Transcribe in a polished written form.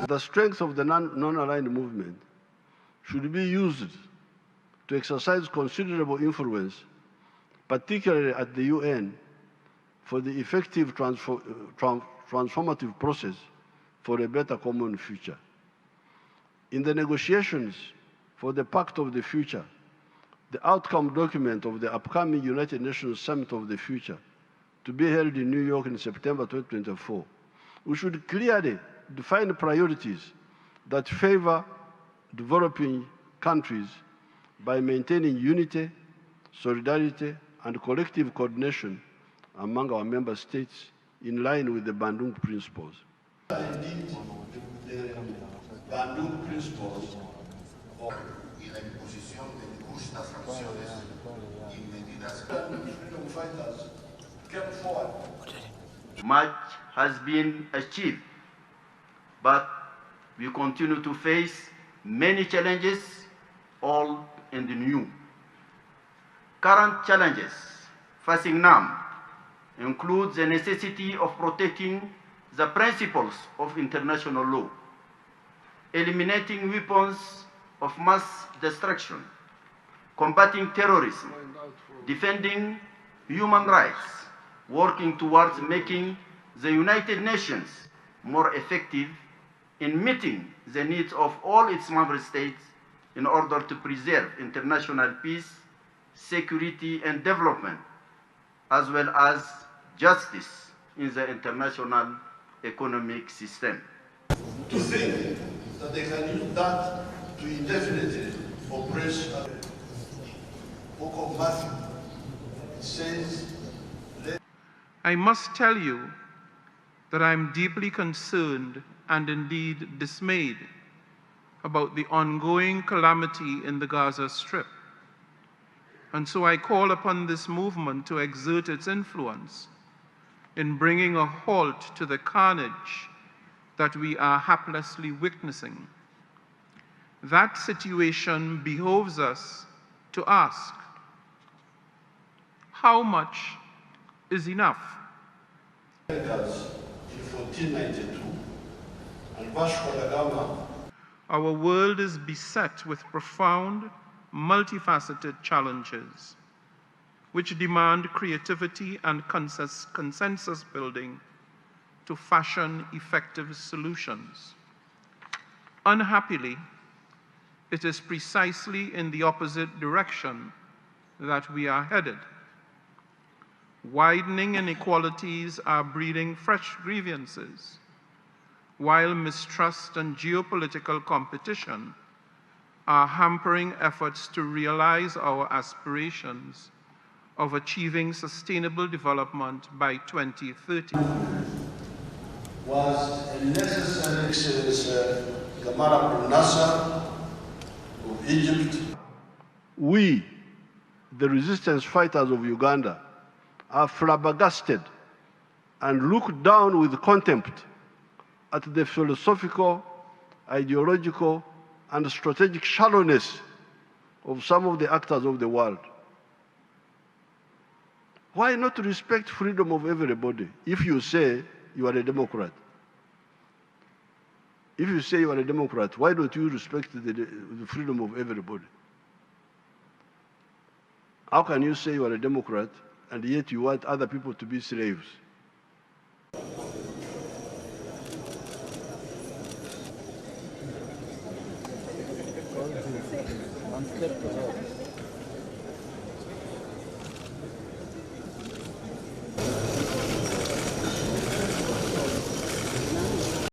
The strength of the non-aligned movement should be used to exercise considerable influence, particularly at the UN, for the effective transformative process for a better common future. In the negotiations for the Pact of the Future, the outcome document of the upcoming United Nations Summit of the Future, to be held in New York in September 2024, we should clearly define priorities that favor developing countries by maintaining unity, solidarity, and collective coordination among our member states in line with the Bandung principles. Indeed, the Bandung principles of imposición de justas sanciones y medidas freedom fighters came forward. Much has been achieved, but we continue to face many challenges, all in the new. Current challenges facing now include the necessity of protecting the principles of international law, eliminating weapons of mass destruction, combating terrorism, defending human rights, working towards making the United Nations more effective in meeting the needs of all its member states in order to preserve international peace, security, and development, as well as justice in the international economic system. To think that they can use that to indefinitely oppress Book of Matthew says, I must tell you that I am deeply concerned and indeed dismayed about the ongoing calamity in the Gaza Strip. And so I call upon this movement to exert its influence in bringing a halt to the carnage that we are haplessly witnessing. That situation behoves us to ask, how much is enough? In 1492, and Vasco da Gama. Our world is beset with profound, multifaceted challenges, which demand creativity and consensus building to fashion effective solutions. Unhappily, it is precisely in the opposite direction that we are headed. Widening inequalities are breeding fresh grievances, while mistrust and geopolitical competition are hampering efforts to realize our aspirations of achieving sustainable development by 2030. Was a necessary Excellency Gamal Abdel Nasser of Egypt. We, the resistance fighters of Uganda, are flabbergasted and look down with contempt at the philosophical, ideological, and strategic shallowness of some of the actors of the world. Why not respect freedom of everybody if you say you are a Democrat? If you say you are a Democrat, why don't you respect the freedom of everybody? How can you say you are a Democrat and yet you want other people to be slaves? One step